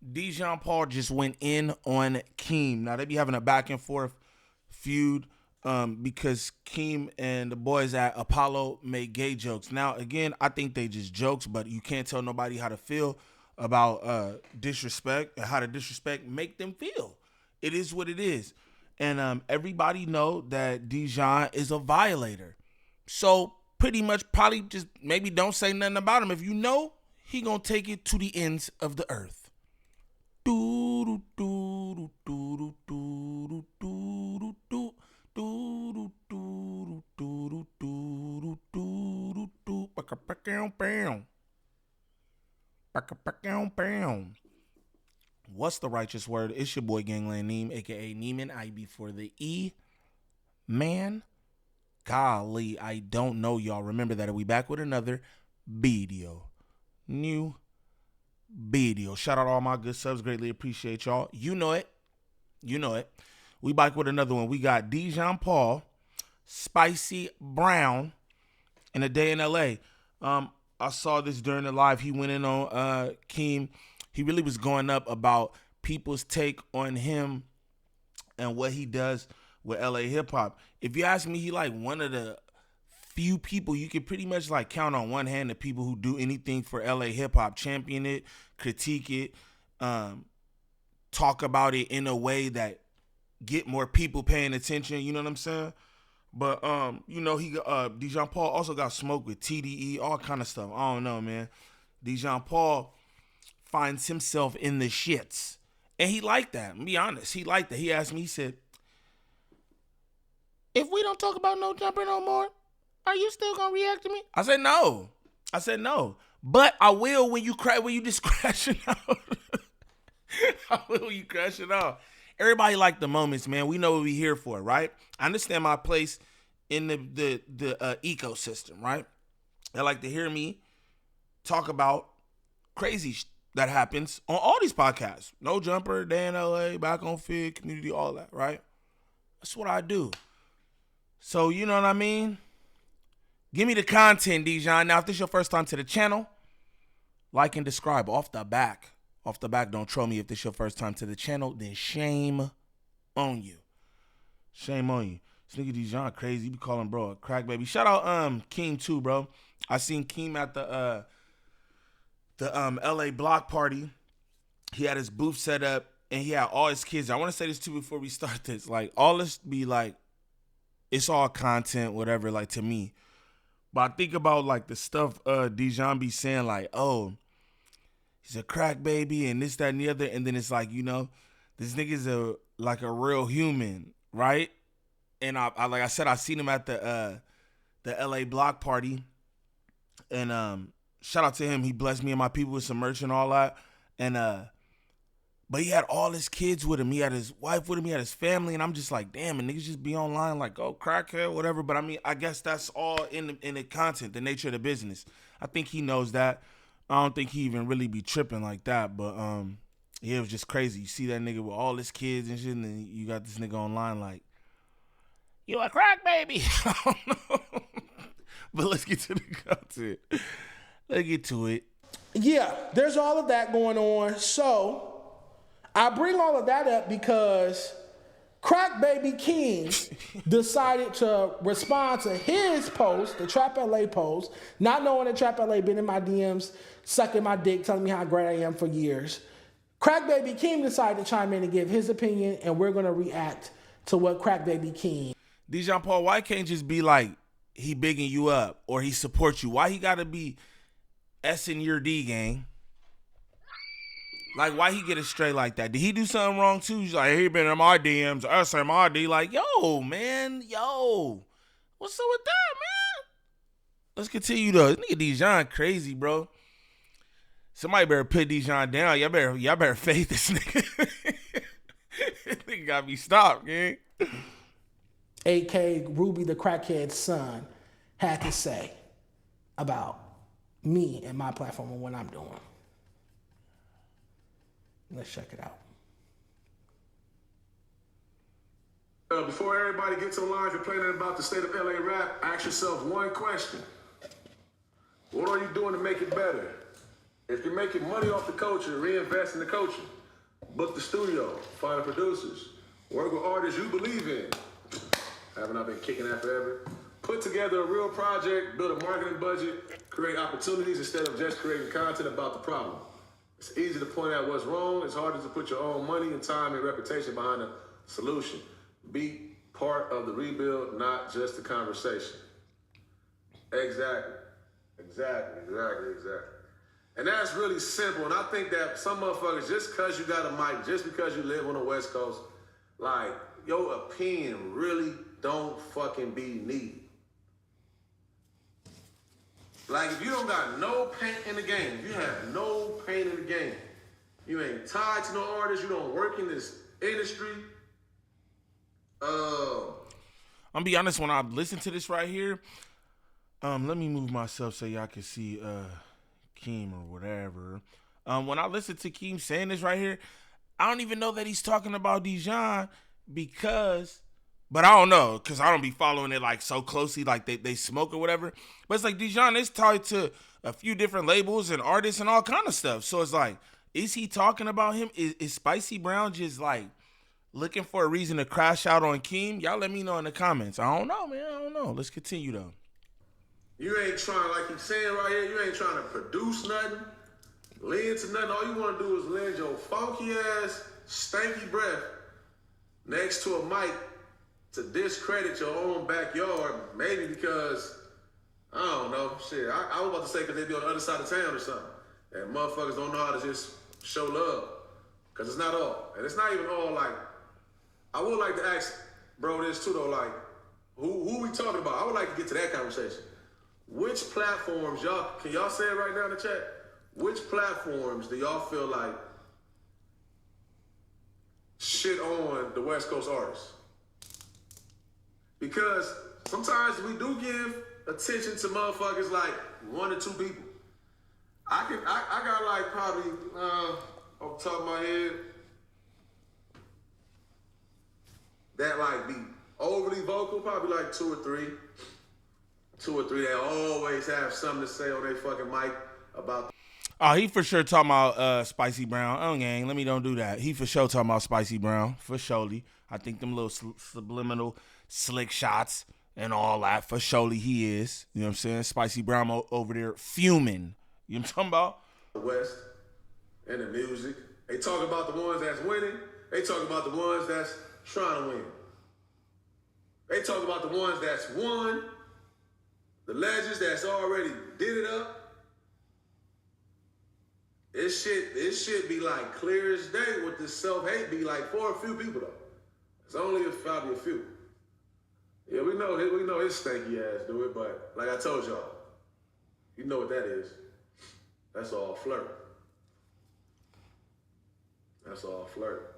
Dejon Paul just went in on Keem. Now they be having a back and forth feud because Keem and the boys at Apollo make gay jokes. Now again, I think they just jokes, but you can't tell nobody how to feel about disrespect and how to disrespect make them feel. It is what it is, and everybody know that Dejon is a violator. So pretty much, probably just maybe don't say nothing about him. If you know, he gonna take it to the ends of the earth. What's the righteous word? It's your boy Gangland Neem, aka Neiman. I be for the E. Man, golly, I don't know, y'all. Remember that we back with another video. New video. Shout out to all my good subs. Greatly appreciate y'all. You know it. You know it. We back with another one. We got Dejon Paul, Spicy Brown, in a day in LA. I saw this during the live. He went in on Keem. He really was going up about people's take on him and what he does with LA hip hop. If you ask me, he like one of the few people you can pretty much like count on one hand the people who do anything for LA hip hop, champion it, critique it, talk about it in a way that get more people paying attention. You know what I'm saying? But you know, he Dejon Paul also got smoked with TDE, all kind of stuff. I don't know, man. Dejon Paul finds himself in the shits, and he liked that. Be honest, he liked that. He asked me, he said, "If we don't talk about No Jumper no more, are you still gonna react to me?" I said no. But I will when you just crashing out. I will when you crashing out. Everybody like the moments, man. We know what we here for, right? I understand my place in the ecosystem, right? They like to hear me talk about crazy that happens on all these podcasts. No Jumper, Day in LA, Back on Feud, Community, all that, right? That's what I do. So, you know what I mean? Give me the content, Dejon. Now, if this is your first time to the channel, like and subscribe off the back. Off the back, don't troll me if this is your first time to the channel, then shame on you. Shame on you. This nigga Dejon crazy. You be calling bro a crack baby. Shout out Keem too, bro. I seen Keem at the LA block party. He had his booth set up and he had all his kids. I want to say this too before we start this. Like, all this be like, it's all content, whatever, like, to me. But I think about like the stuff Dejon be saying, like, oh, he's a crack baby and this, that, and the other. And then it's like, you know, this nigga's like a real human, right? And I like I said, I seen him at the LA block party. And shout out to him. He blessed me and my people with some merch and all that. And but he had all his kids with him. He had his wife with him. He had his family. And I'm just like, damn, and niggas just be online like, oh, crackhead, whatever. But I mean, I guess that's all in the content, the nature of the business. I think he knows that. I don't think he even really be tripping like that. But yeah, it was just crazy. You see that nigga with all his kids and shit, and then you got this nigga online like, you a crack baby. I don't know. But let's get to the content. Let's get to it. Yeah, there's all of that going on. So I bring all of that up because Crack Baby Keem decided to respond to his post, the Trap LA post, not knowing that Trap LA been in my DMs, sucking my dick, telling me how great I am for years. Crack Baby Keem decided to chime in and give his opinion, and we're going to react to what Crack Baby Keem. Dejon Paul, why can't just be like, he bigging you up or he supports you? Why he got to be S-ing your D, gang? Like, why he get it straight like that? Did he do something wrong too? He's like, he been in my DMs, us in my D. Like, yo, man, yo, what's up with that, man? Let's continue though. This nigga Dejon crazy, bro. Somebody better put Dejon down. Y'all better fade this nigga. This nigga gotta be stopped, gang. A.K. Ruby the Crackhead's son had to say about me and my platform and what I'm doing. Let's check it out. Before everybody gets online complaining about the state of LA rap, ask yourself one question. What are you doing to make it better? If you're making money off the culture, reinvest in the culture. Book the studio, find the producers, work with artists you believe in. Haven't I been kicking that forever? Put together a real project, build a marketing budget, create opportunities instead of just creating content about the problem. It's easy to point out what's wrong. It's harder to put your own money and time and reputation behind the solution. Be part of the rebuild, not just the conversation. Exactly. And that's really simple. And I think that some motherfuckers, just because you got a mic, just because you live on the West Coast, like, your opinion really don't fucking be needed. Like, if you don't got no paint in the game, if you have no paint in the game, you ain't tied to no artist, you don't work in this industry. I'm gonna be honest, when I listen to this right here, let me move myself so y'all can see Keem or whatever. When I listen to Keem saying this right here, I don't even know that he's talking about Dejon but I don't know, because I don't be following it like so closely, like they smoke or whatever. But it's like Dejon is tied to a few different labels and artists and all kind of stuff. So it's like, is he talking about him? Is Spicy Brown just like looking for a reason to crash out on Keem? Y'all let me know in the comments. I don't know, man. I don't know. Let's continue though. You ain't trying, like he's saying right here, you ain't trying to produce nothing, lend to nothing. All you want to do is lend your funky ass, stanky breath next to a mic to discredit your own backyard, maybe because, I don't know, shit. I was about to say because they be on the other side of town or something. And motherfuckers don't know how to just show love. Because it's not all. And it's not even all like, I would like to ask, bro, this too though, like, who we talking about? I would like to get to that conversation. Which platforms, can y'all say it right now in the chat? Which platforms do y'all feel like shit on the West Coast artists? Because sometimes we do give attention to motherfuckers like one or two people. I got like probably, off the top of my head, that like be overly vocal, probably like two or three that always have something to say on their fucking mic about. Oh, he for sure talking about Spicy Brown. Oh, gang, let me don't do that. He for sure talking about Spicy Brown, for surely. I think them little subliminal slick shots and all that, for surely he is. You know what I'm saying? Spicy Brown over there fuming. You know what I'm talking about? The West and the music. They talk about the ones that's winning. They talk about the ones that's trying to win. They talk about the ones that's won. The legends that's already did it up. It should be like clear as day with this self-hate be like for a few people though. It's only probably a few. Yeah, we know his stanky ass do it, but like I told y'all, you know what that is. That's all flirt. That's all flirt.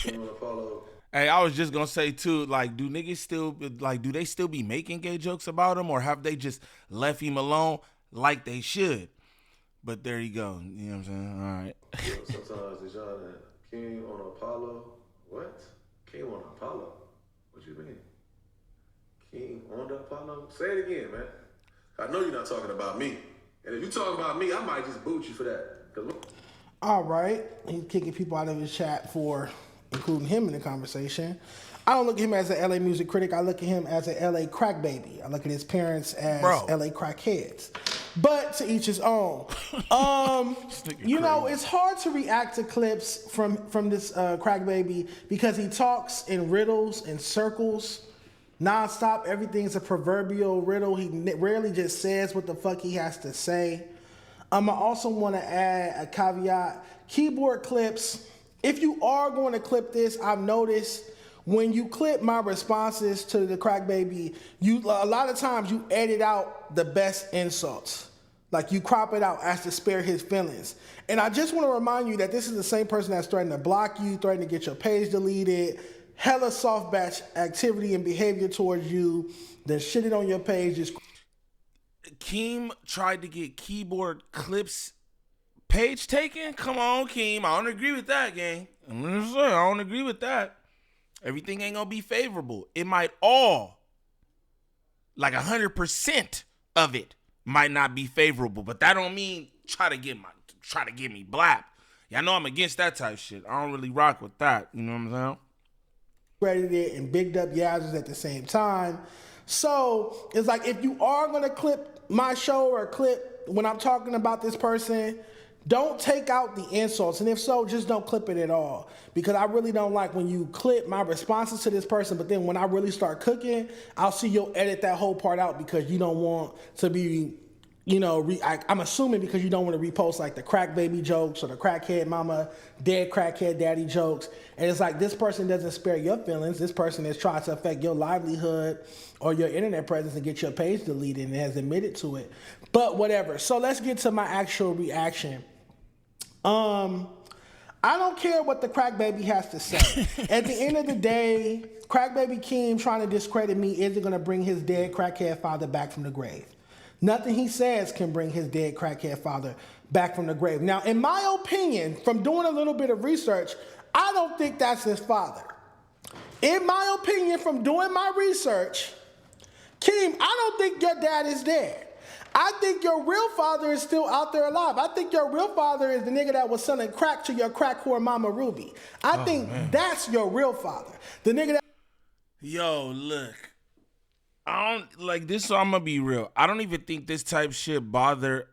Apollo. Hey, I was just gonna say too, like, do niggas still like, do they still be making gay jokes about him, or have they just left him alone like they should? But there you go. You know what I'm saying? All right. Sometimes Dejon and King on Apollo. What? King on Apollo? What you mean? King on the Apollo? Say it again, man. I know you're not talking about me. And if you talking about me, I might just boot you for that. All right. He's kicking people out of his chat for including him in the conversation. I don't look at him as an LA music critic. I look at him as an LA crack baby. I look at his parents as LA crackheads. But to each his own. You know, it's hard to react to clips from this crack baby because he talks in riddles and circles nonstop. Everything's a proverbial riddle. He rarely just says what the fuck he has to say. I also want to add a caveat. Keyboard clips, if you are going to clip this, I've noticed when you clip my responses to the crack baby, a lot of times you edit out the best insults. Like you crop it out as to spare his feelings. And I just want to remind you that this is the same person that's threatening to block you, threatening to get your page deleted, hella soft batch activity and behavior towards you, that shitted on your page. Keem tried to get keyboard clips page taken? Come on, Keem. I don't agree with that, gang. I don't agree with that. Everything ain't gonna be favorable. It might all, like 100% of it, might not be favorable, but that don't mean try to get me blapped. Y'all know I'm against that type of shit. I don't really rock with that. You know what I'm saying? Credited it and bigged up Yazzers at the same time. So it's like, if you are gonna clip my show or clip when I'm talking about this person, don't take out the insults, and if so, just don't clip it at all, because I really don't like when you clip my responses to this person, but then when I really start cooking, I'll see you'll edit that whole part out because you don't want to be, you know, I'm assuming because you don't want to repost like the crack baby jokes or the crackhead mama, dead crackhead daddy jokes. And it's like, this person doesn't spare your feelings. This person is trying to affect your livelihood or your internet presence and get your page deleted, and has admitted to it. But whatever. So let's get to my actual reaction. I don't care what the crack baby has to say. At the end of the day, crack baby Keem trying to discredit me isn't going to bring his dead crackhead father back from the grave. Nothing he says can bring his dead crackhead father back from the grave. Now, in my opinion, from doing a little bit of research, I don't think that's his father. In my opinion, from doing my research, Keem, I don't think your dad is dead. I think your real father is still out there alive. I think your real father is the nigga that was selling crack to your crack whore mama Ruby. I think that's your real father. The nigga that... Yo, look. I don't like this, so I'm gonna be real. I don't even think this type shit bother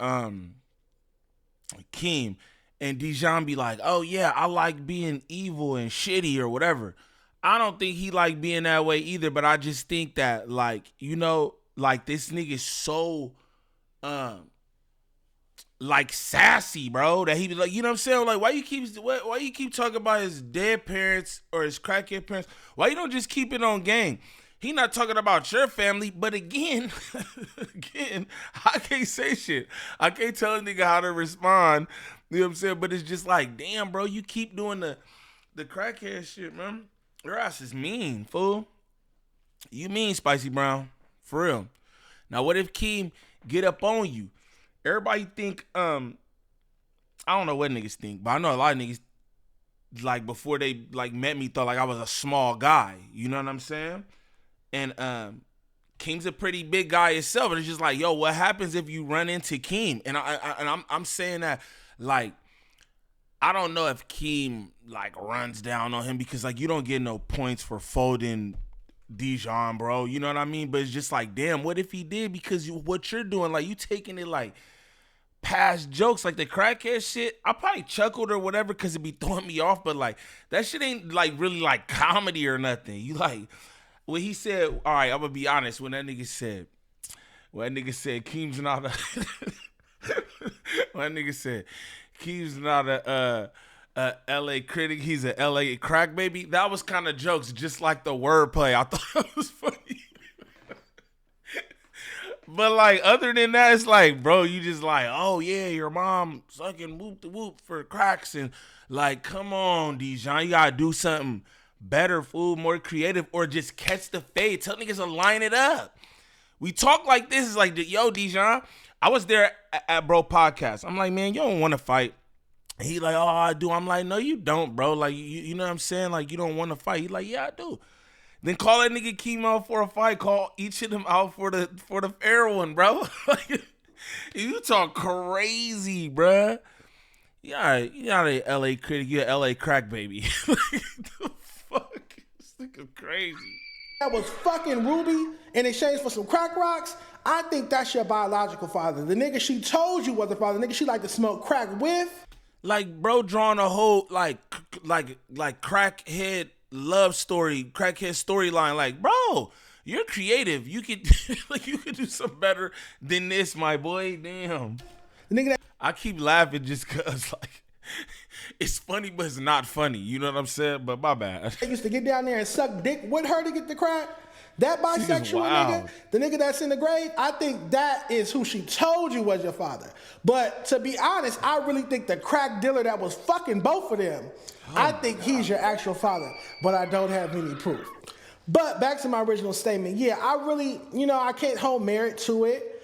Keem. And Dejon be like, oh yeah, I like being evil and shitty or whatever. I don't think he like being that way either, but I just think that, like, you know, like, this nigga's so like sassy, bro, that he be like, you know what I'm saying? Like, why you keep talking about his dead parents or his crackhead parents? Why you don't just keep it on gang? He not talking about your family, but again, I can't say shit. I can't tell a nigga how to respond. You know what I'm saying? But it's just like, damn, bro, you keep doing the crackhead shit, man. Your ass is mean, fool. You mean, Spicy Brown. For real. Now, what if Keem get up on you? Everybody think, I don't know what niggas think, but I know a lot of niggas, like, before they, like, met me, thought, like, I was a small guy. You know what I'm saying? And Keem's a pretty big guy himself. And it's just like, yo, what happens if you run into Keem? And I'm saying that, like, I don't know if Keem, like, runs down on him, because, like, you don't get no points for folding Dejon, bro, you know what I mean? But it's just like, damn, what if he did? Because what you're doing, like, you taking it like past jokes, like the crackhead shit. I probably chuckled or whatever because it be throwing me off, but like, that shit ain't like really like comedy or nothing. You like, when he said, all right, I'm gonna be honest, when that nigga said Keem's not a when that nigga said Keem's not a LA critic, he's a LA crack baby. That was kind of jokes, just like the wordplay. I thought it was funny. But like, other than that, it's like, bro, you just like, oh yeah, your mom sucking whoop the whoop for cracks, and like, come on, Dejon, you gotta do something better, fool, more creative, or just catch the fade. Tell niggas to line it up. We talk like this. Is like, yo, Dejon, I was there at Bro Podcast. I'm like, man, you don't want to fight. He like, oh, I do. I'm like, no, you don't, bro. Like, you know what I'm saying? Like, you don't want to fight. He like, yeah, I do. Then call that nigga Keem out for a fight. Call each of them out for the fair one, bro. Like, you talk crazy, bro. Yeah, you're not a LA critic. You're a LA crack baby. Like, the fuck? This nigga crazy. That was fucking Ruby in exchange for some crack rocks. I think that's your biological father. The nigga she told you was the father. The nigga she like to smoke crack with. Like, bro, drawing a whole like crackhead love story, crackhead storyline. Like, bro, you're creative. You could like, you could do something better than this, my boy. Damn. The nigga that I keep laughing just cause like it's funny, but it's not funny. You know what I'm saying? But my bad. used to get down there and suck dick with her to get the crack. That bisexual nigga, the nigga that's in the grave, I think that is who she told you was your father. But to be honest, I really think the crack dealer that was fucking both of them, I think he's your actual father, but I don't have any proof. But back to my original statement, yeah, I really, I can't hold merit to it.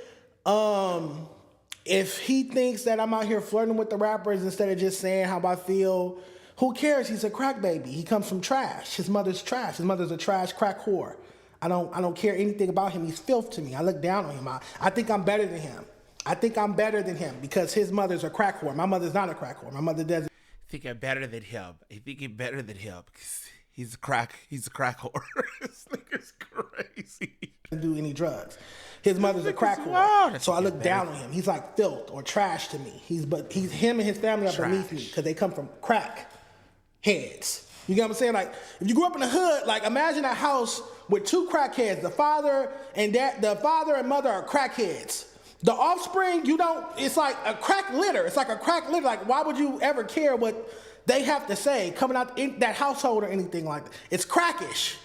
If he thinks that I'm out here flirting with the rappers instead of just saying how I feel, who cares? He's a crack baby. He comes from trash. His mother's trash. His mother's a trash crack whore. I don't care anything about him. He's filth to me. I look down on him. I think I'm better than him. I think I'm better than him because his mother's a crack whore. My mother's not a crack whore. My mother doesn't. I think I'm better than him. I think I'm better than him because he's a crack whore. This nigga's crazy. Do any drugs. His mother's a crack whore. So I look down on him. He's like filth or trash to me. He's him and his family are beneath me because they come from crack heads. You get what I'm saying? Like, if you grew up in the hood, like imagine a house with two crackheads. The father and mother are crackheads. The offspring, it's like a crack litter. It's like a crack litter. Like, why would you ever care what they have to say coming out in that household or anything like that? It's crackish.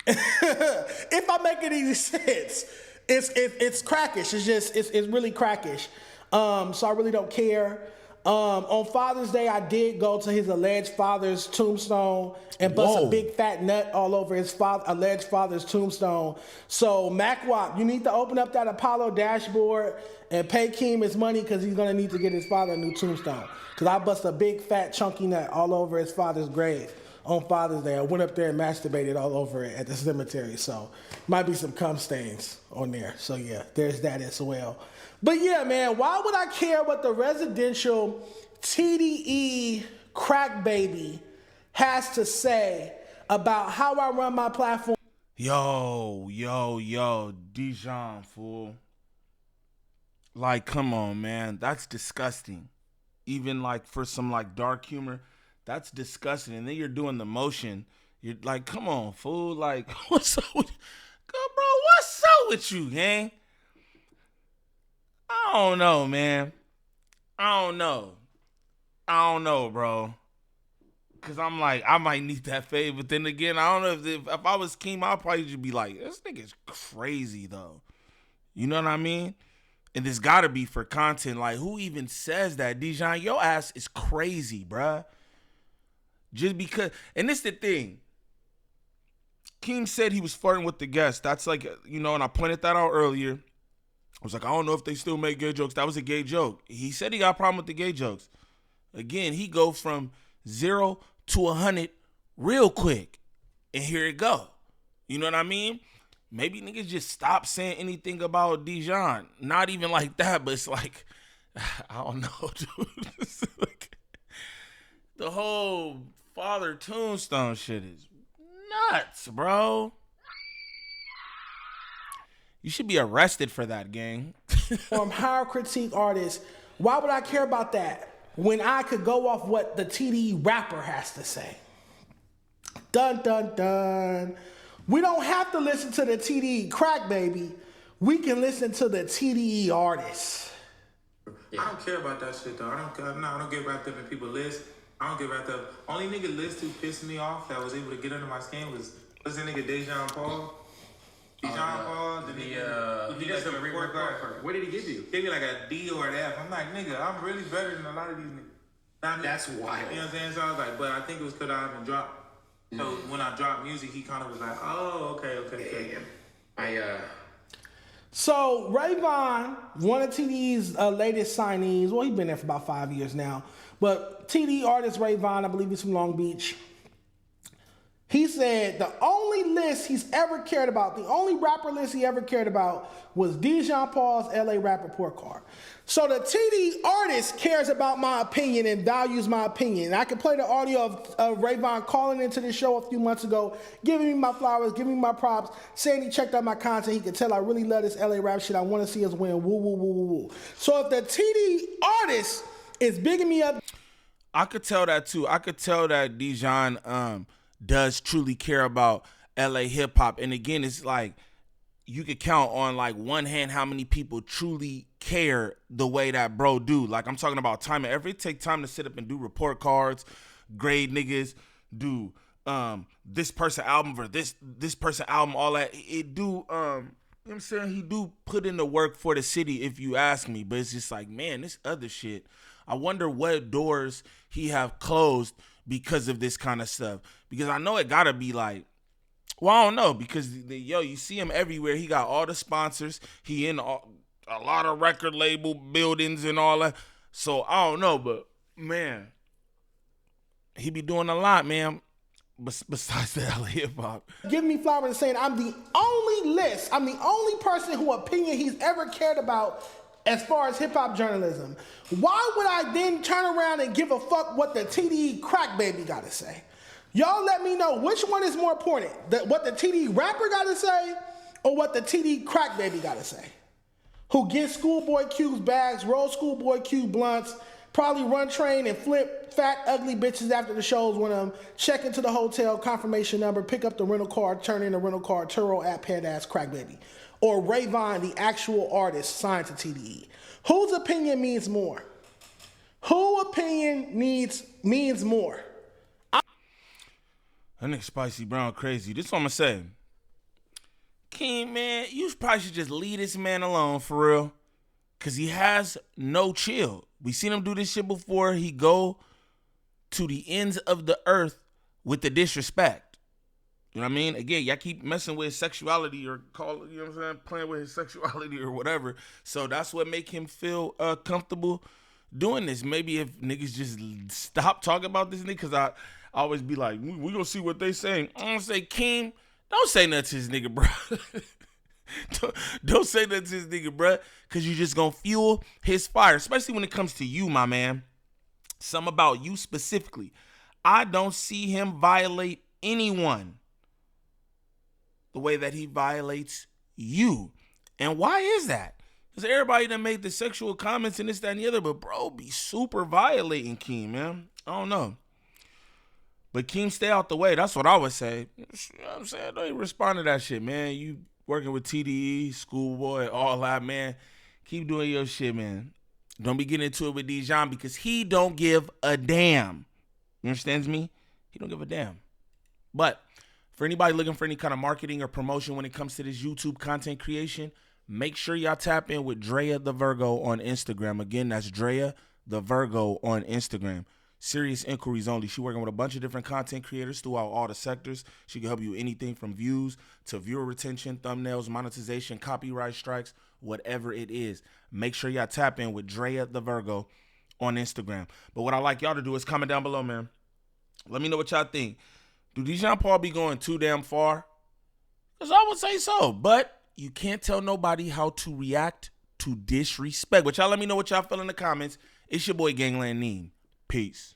If I make any sense, it's crackish. It's really crackish. So I really don't care. On Father's Day, I did go to his alleged father's tombstone and bust a big fat nut all over his alleged father's tombstone. So, MacWop, you need to open up that Apollo dashboard and pay Keem his money because he's going to need to get his father a new tombstone. Because I bust a big fat chunky nut all over his father's grave on Father's Day. I went up there and masturbated all over it at the cemetery. So, might be some cum stains on there. So, yeah, there's that as well. But yeah, man, why would I care what the residential TDE crack baby has to say about how I run my platform? Yo, Dejon, fool. Like, come on, man. That's disgusting. Even like for some like dark humor, that's disgusting. And then you're doing the motion. You're like, come on, fool. Like, what's up with bro, what's up with you, gang? I don't know, man. I don't know, bro. Because I'm like, I might need that fade. But then again, I don't know if I was Keem, I'd probably just be like, this nigga's crazy, though. You know what I mean? And this got to be for content. Like, who even says that? Dejon, your ass is crazy, bruh. Just because. And this the thing. Keem said he was flirting with the guest. That's like, you know, and I pointed that out earlier. I was like, I don't know if they still make gay jokes. That was a gay joke. He said he got a problem with the gay jokes. Again, he go from 0 to 100 real quick. And here it go. You know what I mean? Maybe niggas just stop saying anything about Dejon. Not even like that, but it's like, I don't know, dude. It's like, the whole father tombstone shit is nuts, bro. You should be arrested for that, gang. Higher critique artists. Why would I care about that when I could go off what the TDE rapper has to say? Dun, dun, dun. We don't have to listen to the TDE crack baby. We can listen to the TDE artists. Yeah. I don't care about that shit, though. I don't get wrapped up in people's lists. I don't get wrapped up. Only nigga list who pissed me off that was able to get under my skin was the nigga Dejon Paul. Dejon Paul, he does the report card. What did he give you? Gave me like a D or an F. I'm like, nigga, I'm really better than a lot of these niggas. That's wild. You know what I'm saying? So I was like, but I think it was because I haven't dropped. So when I dropped music, he kind of was like, oh, okay. Yeah. So Rayvon, one of TDE's latest signees, well, he's been there for about 5 years now, but TDE artist Rayvon, I believe he's from Long Beach. He said the only list he's ever cared about, the only rapper list he ever cared about was Dejon Paul's LA Rap Report Card. So the TDE artist cares about my opinion and values my opinion. And I can play the audio of Rayvon calling into the show a few months ago, giving me my flowers, giving me my props, saying he checked out my content. He could tell I really love this LA rap shit. I want to see us win. Woo, woo, woo, woo, woo. So if the TDE artist is bigging me up. I could tell that too. I could tell that Dejon does truly care about LA hip hop. And again, it's like you could count on like one hand how many people truly care the way that bro do. Like I'm talking about time and effort. It take time to sit up and do report cards, grade niggas, do this person album or this person album, all that. It do you know what I'm saying? He do put in the work for the city if you ask me. But it's just like, man, this other shit. I wonder what doors he have closed because of this kind of stuff. Because I know it gotta be like, well, I don't know, because you see him everywhere. He got all the sponsors. He in a lot of record label buildings and all that. So I don't know, but man, he be doing a lot, man. Besides the LA hip hop, Give me flowers and saying I'm the only person whose opinion he's ever cared about as far as hip-hop journalism, why would I then turn around and give a fuck what the TDE Crack Baby got to say? Y'all let me know which one is more important, what the TDE rapper got to say or what the TDE Crack Baby got to say? Who gets Schoolboy Q's bags, roll Schoolboy Q blunts, probably run train and flip fat, ugly bitches after the shows when check into the hotel, confirmation number, pick up the rental car, turn in the rental car, Turo app, head ass Crack Baby. Or Rayvon, the actual artist signed to TDE. Whose opinion means more? Who opinion means more? That nigga Spicy Brown crazy. This is what I'm going to say. Keem, man, you probably should just leave this man alone for real. Because he has no chill. We seen him do this shit before. He go to the ends of the earth with the disrespect. You know what I mean? Again, y'all keep messing with his sexuality or you know what I'm saying? Playing with his sexuality or whatever. So that's what make him feel comfortable doing this. Maybe if niggas just stop talking about this nigga, because I always be like, we gonna see what they saying. I'm gonna say, Keem, don't say nothing to this nigga, bro. don't say nothing to this nigga, bro, because you just gonna fuel his fire, especially when it comes to you, my man. Something about you specifically. I don't see him violate anyone the way that he violates you. And why is that? Because everybody that made the sexual comments and this, that, and the other, but bro, be super violating Keem, man. I don't know. But Keem, stay out the way. That's what I would say. You know what I'm saying? Don't even respond to that shit, man. You working with TDE, Schoolboy, all that, man. Keep doing your shit, man. Don't be getting into it with Dejon because he don't give a damn. You understand me? He don't give a damn. But for anybody looking for any kind of marketing or promotion when it comes to this YouTube content creation, make sure y'all tap in with Drea the Virgo on Instagram. Again, that's Drea the Virgo on Instagram. Serious inquiries only. She working with a bunch of different content creators throughout all the sectors. She can help you with anything from views to viewer retention, thumbnails, monetization, copyright strikes, whatever it is. Make sure y'all tap in with Drea the Virgo on Instagram. But what I like y'all to do is comment down below, man. Let me know what y'all think. Do Dejon Paul be going too damn far? Because I would say so. But you can't tell nobody how to react to disrespect. But y'all let me know what y'all feel in the comments. It's your boy Gangland Neem. Peace.